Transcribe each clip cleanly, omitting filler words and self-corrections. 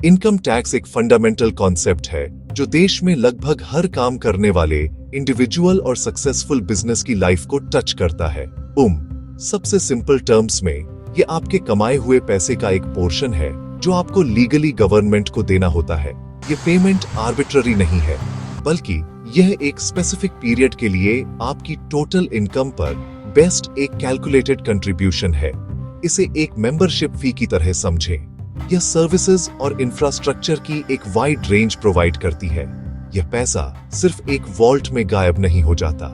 Income tax एक fundamental concept है जो देश में लगभग हर काम करने वाले इंडिविजुअल और सक्सेसफुल बिजनेस की लाइफ को टच करता है। सबसे सिंपल टर्म्स में ये आपके कमाए हुए पैसे का एक पोर्शन है जो आपको लीगली गवर्नमेंट को देना होता है। ये पेमेंट आर्बिट्ररी नहीं है, बल्कि यह एक स्पेसिफिक पीरियड के लिए आपकी टोटल इनकम पर बेस्ट एक कैलकुलेटेड कंट्रीब्यूशन है। इसे एक मेंबरशिप फी की तरह समझें। यह सर्विसेज और इंफ्रास्ट्रक्चर की एक वाइड रेंज प्रोवाइड करती है। यह पैसा सिर्फ एक वॉल्ट में गायब नहीं हो जाता,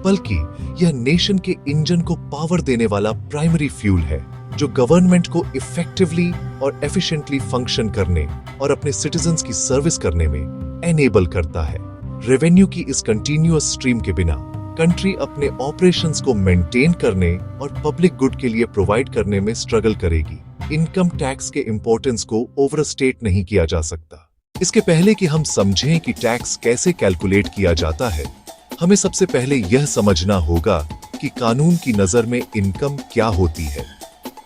बल्कि यह नेशन के इंजन को पावर देने वाला प्राइमरी फ्यूल है जो गवर्नमेंट को इफेक्टिवली और एफिशिएंटली फंक्शन करने और अपने सिटीजन्स की सर्विस करने में एनेबल करता है। रेवेन्यू की इस कंटिन्यूअस स्ट्रीम के बिना कंट्री अपने ऑपरेशंस को मेंटेन करने और पब्लिक गुड के लिए प्रोवाइड करने में स्ट्रगल करेगी। इनकम टैक्स के इंपॉर्टेंस को ओवरस्टेट नहीं किया जा सकता। इसके पहले कि हम समझें कि टैक्स कैसे कैलकुलेट किया जाता है, हमें सबसे पहले यह समझना होगा कि कानून की नजर में इनकम क्या होती है।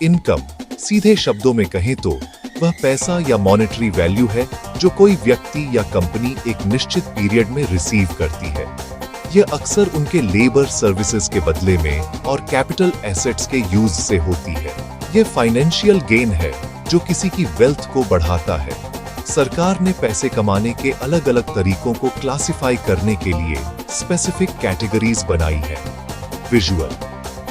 इनकम, सीधे शब्दों में कहें तो, वह पैसा या मॉनेटरी वैल्यू है जो कोई व्यक्ति या कंपनी एक निश्चित पीरियड में रिसीव करती है। यह अक्सर उनके लेबर सर्विसेज के बदले में और कैपिटल एसेट्स के यूज से होती है। यह फाइनेंशियल गेन है जो किसी की वेल्थ को बढ़ाता है। सरकार ने पैसे कमाने के अलग अलग तरीकों को क्लासिफाई करने के लिए स्पेसिफिक कैटेगरीज बनाई है। विजुअल,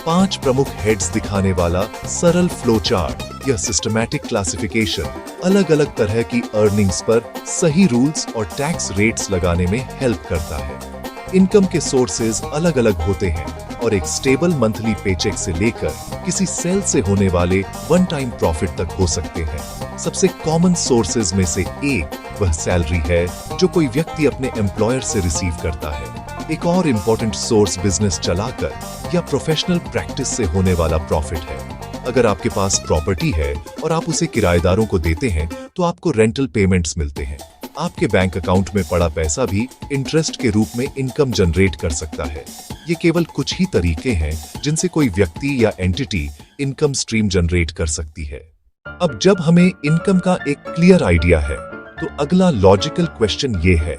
5 प्रमुख हेड्स दिखाने वाला सरल फ्लो चार्ट। यह सिस्टमैटिक क्लासिफिकेशन अलग अलग तरह की अर्निंग्स पर सही रूल्स और टैक्स रेट्स लगाने में हेल्प करता है। इनकम के सोर्सेज अलग अलग होते हैं और एक स्टेबल मंथली पेचेक से लेकर किसी सेल से होने वाले वन टाइम प्रॉफिट तक हो सकते हैं। सबसे कॉमन सोर्सेज में से एक वह सैलरी है जो कोई व्यक्ति अपने एम्प्लॉयर से रिसीव करता है। एक और इम्पोर्टेंट सोर्स बिजनेस चलाकर या प्रोफेशनल प्रैक्टिस से होने वाला प्रॉफिट है। अगर आपके पास प्रॉपर्टी है और आप उसे किराएदारों को देते हैं तो आपको रेंटल पेमेंट्स मिलते हैं। आपके बैंक अकाउंट में पड़ा पैसा भी इंटरेस्ट के रूप में इनकम जनरेट कर सकता है। ये केवल कुछ ही तरीके हैं जिनसे कोई व्यक्ति या एंटिटी इनकम स्ट्रीम जनरेट कर सकती है। अब जब हमें इनकम का एक क्लियर आइडिया है, तो अगला लॉजिकल क्वेश्चन ये है,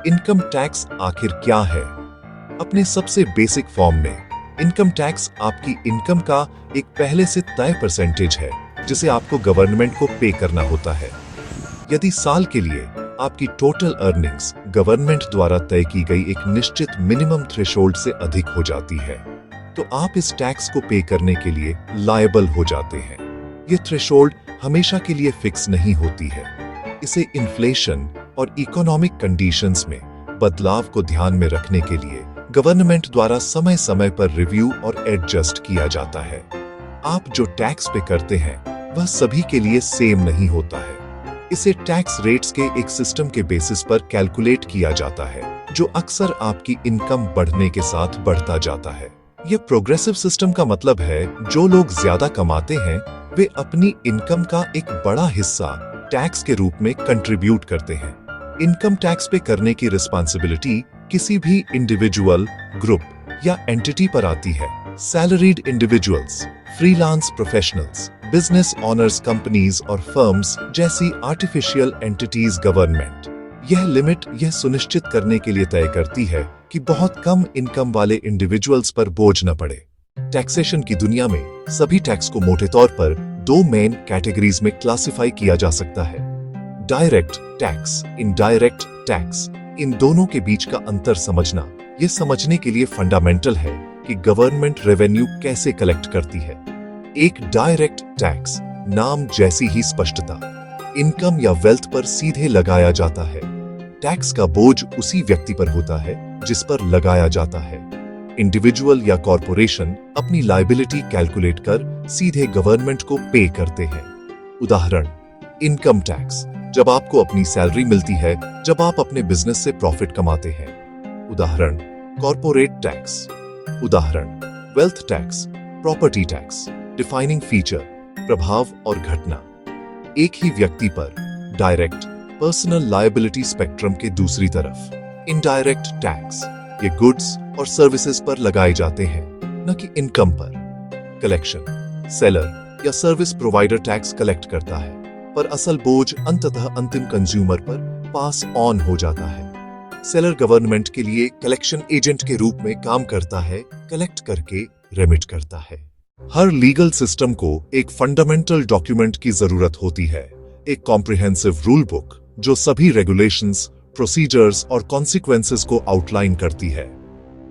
इनकम टैक्स आखिर क्या है? अपने सबसे बेसिक फॉर्म में इनकम टैक्स आपकी इनकम का एक पहले से तय परसेंटेज है जिसे आपको गवर्नमेंट को पे करना होता है। यदि साल के लिए आपकी टोटल अर्निंग्स गवर्नमेंट द्वारा तय की गई एक निश्चित मिनिमम थ्रेशोल्ड से अधिक हो जाती है, तो आप इस टैक्स को पे करने के लिए लायबल हो जाते हैं। ये थ्रेशोल्ड हमेशा के लिए फिक्स नहीं होती है। इसे इन्फ्लेशन और इकोनॉमिक कंडीशंस में बदलाव को ध्यान में रखने के लिए गवर्नमेंट द्वारा समय समय पर रिव्यू और एडजस्ट किया जाता है। आप जो टैक्स पे करते हैं वह सभी के लिए सेम नहीं होता है। इसे टैक्स रेट्स के एक सिस्टम के बेसिस पर कैलकुलेट किया जाता है जो अक्सर आपकी इनकम बढ़ने के साथ बढ़ता जाता है। ये प्रोग्रेसिव सिस्टम का मतलब है जो लोग ज्यादा कमाते हैं वे अपनी इनकम का एक बड़ा हिस्सा टैक्स के रूप में कंट्रीब्यूट करते हैं। इनकम टैक्स पे करने की रिस्पॉन्सिबिलिटी किसी भी इंडिविजुअल, ग्रुप या एंटिटी पर आती है। Salaried individuals, freelance professionals, business honours companies और फर्म्स जैसी आर्टिफिशियल एंटिटीज। गवर्नमेंट यह लिमिट यह सुनिश्चित करने के लिए तय करती है कि बहुत कम इनकम वाले इंडिविजुअल्स पर बोझ न पड़े। टैक्सेशन की दुनिया में सभी टैक्स को मोटे तौर पर 2 मेन कैटेगरीज में क्लासिफाई किया जा सकता है, डायरेक्ट टैक्स, इनडायरेक्ट टैक्स। इन दोनों के बीच का अंतर समझना यह समझने के लिए फंडामेंटल है कि गवर्नमेंट रेवेन्यू कैसे कलेक्ट करती है। एक डायरेक्ट टैक्स, नाम जैसी ही स्पष्टता, इनकम या वेल्थ पर सीधे लगाया जाता है। टैक्स का बोझ उसी व्यक्ति पर होता है जिस पर लगाया जाता है। इंडिविजुअल या कॉरपोरेशन अपनी लायबिलिटी कैलकुलेट कर सीधे गवर्नमेंट को पे करते हैं। उदाहरण, इनकम टैक्स, जब आपको अपनी सैलरी मिलती है, जब आप अपने बिजनेस से प्रॉफिट कमाते हैं। उदाहरण, कॉरपोरेट टैक्स। उदाहरण, wealth tax, property tax. Defining feature, प्रभाव और घटना। एक ही व्यक्ति पर डायरेक्ट पर्सनल लायबिलिटी स्पेक्ट्रम के दूसरी तरफ इनडायरेक्ट टैक्स, ये गुड्स और सर्विसेज पर लगाए जाते हैं, न कि इनकम पर। कलेक्शन, सेलर या सर्विस प्रोवाइडर टैक्स कलेक्ट करता है, पर असल बोझ अंततः अंतिम कंज्यूमर पर पास ऑन हो जाता है। सेलर गवर्नमेंट के लिए कलेक्शन एजेंट के रूप में काम करता है, कलेक्ट करके रेमिट करता है। हर लीगल सिस्टम को एक फंडामेंटल डॉक्यूमेंट की जरूरत होती है, एक कॉम्प्रिहेंसिव रूल बुक जो सभी रेगुलेशंस, प्रोसीजर्स और कॉन्सिक्वेंसेस को आउटलाइन करती है।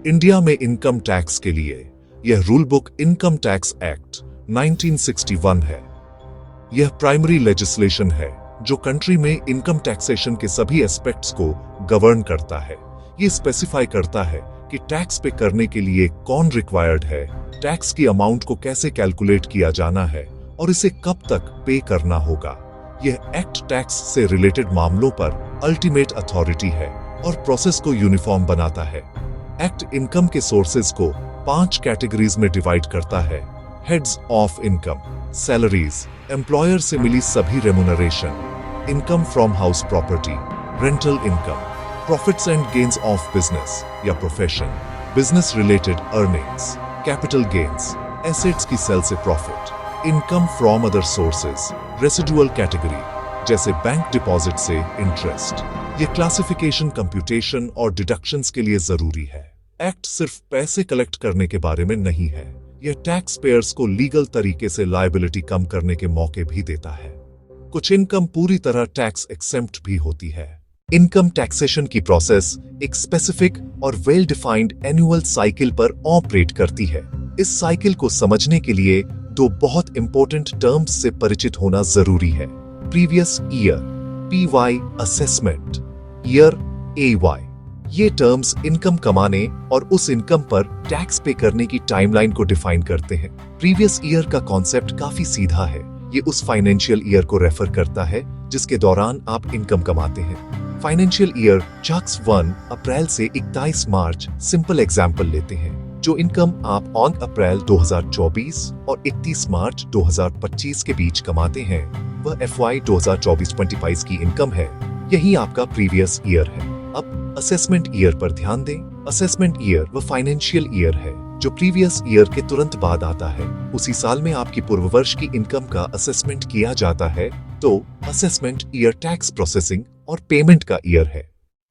इंडिया में इनकम टैक्स के लिए यह rule book income tax act 1961 है। यह प्राइमरी लेजिस्लेशन है जो कंट्री में इनकम टैक्सेशन के सभी एस्पेक्ट्स को गवर्न करता है। ये स्पेसिफाई करता है कि टैक्स पे करने के लिए कौन रिक्वायर्ड है, टैक्स की अमाउंट को कैसे कैलकुलेट किया जाना है और इसे कब तक पे करना होगा। यह एक्ट टैक्स से रिलेटेड मामलों पर अल्टीमेट अथॉरिटी है और प्रोसेस को यूनिफॉर्म बनाता है। एक्ट इनकम के सोर्सेज को 5 कैटेगरीज में डिवाइड करता है। Heads of income, salaries, employer से मिली सभी remuneration, income from house property, rental income, profits and gains of business या profession, business related earnings, capital gains, assets की सेल से profit, income from other sources, residual category जैसे bank deposit से interest. ये classification computation और deductions के लिए जरूरी है। एक्ट सिर्फ पैसे कलेक्ट करने के बारे में नहीं है, यह टैक्स पेयर्स को लीगल तरीके से लायबिलिटी कम करने के मौके भी देता है। कुछ इनकम पूरी तरह टैक्स एक्सेम्प्ट भी होती है। इनकम टैक्सेशन की प्रोसेस एक स्पेसिफिक और वेल डिफाइंड एनुअल साइकिल पर ऑपरेट करती है। इस साइकिल को समझने के लिए 2 बहुत इंपॉर्टेंट टर्म्स से परिचित होना जरूरी है। Previous year PY assessment, year AY। ये टर्म्स इनकम कमाने और उस इनकम पर टैक्स पे करने की टाइमलाइन को डिफाइन करते हैं। प्रीवियस ईयर का कॉन्सेप्ट काफी सीधा है। ये उस फाइनेंशियल ईयर को रेफर करता है जिसके दौरान आप इनकम कमाते हैं। फाइनेंशियल ईयर 1 अप्रैल से 31 मार्च सिंपल एग्जाम्पल लेते हैं। जो इनकम आप ऑन अप्रैल 2024 और 31 मार्च 2025 के बीच कमाते हैं वह FY 2024-25 की इनकम है। यही आपका प्रीवियस ईयर है। अब असेसमेंट ईयर पर ध्यान दें। असेसमेंट ईयर वह फाइनेंशियल ईयर है जो प्रीवियस ईयर के तुरंत बाद आता है। उसी साल में आपकी पूर्व वर्ष की इनकम का असेसमेंट किया जाता है, तो असेसमेंट ईयर टैक्स प्रोसेसिंग और पेमेंट का ईयर है।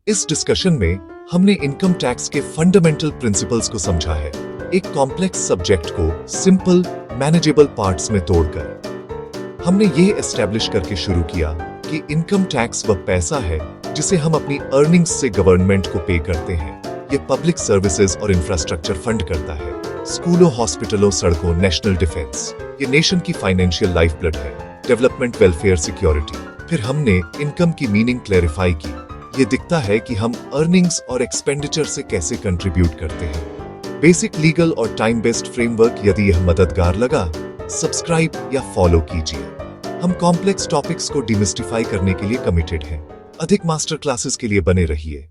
इस डिस्कशन में हमने इनकम टैक्स के फंडामेंटल प्रिंसिपल्स को समझा है, एक कॉम्प्लेक्स सब्जेक्ट को सिंपल मैनेजेबल पार्ट्स में तोड़कर। हमने ये एस्टेब्लिश करके शुरू किया कि इनकम टैक्स वह पैसा है जिसे हम अपनी अर्निंग्स से गवर्नमेंट को पे करते हैं। ये पब्लिक सर्विसेज और इंफ्रास्ट्रक्चर फंड करता है, स्कूलों, हॉस्पिटलों, सड़कों, नेशनल डिफेंस। ये नेशन की फाइनेंशियल लाइफ ब्लड है, डेवलपमेंट, वेलफेयर, सिक्योरिटी। फिर हमने इनकम की मीनिंग क्लैरिफाई की। ये दिखता है कि हम अर्निंग्स और एक्सपेंडिचर से कैसे कंट्रीब्यूट करते हैं। बेसिक लीगल और टाइम बेस्ड फ्रेमवर्क। यदि यह मददगार लगा, सब्सक्राइब या फॉलो कीजिए। हम कॉम्प्लेक्स टॉपिक्स को डिमिस्टिफाई करने के लिए कमिटेड हैं। अधिक मास्टर क्लासेस के लिए बने रहिए।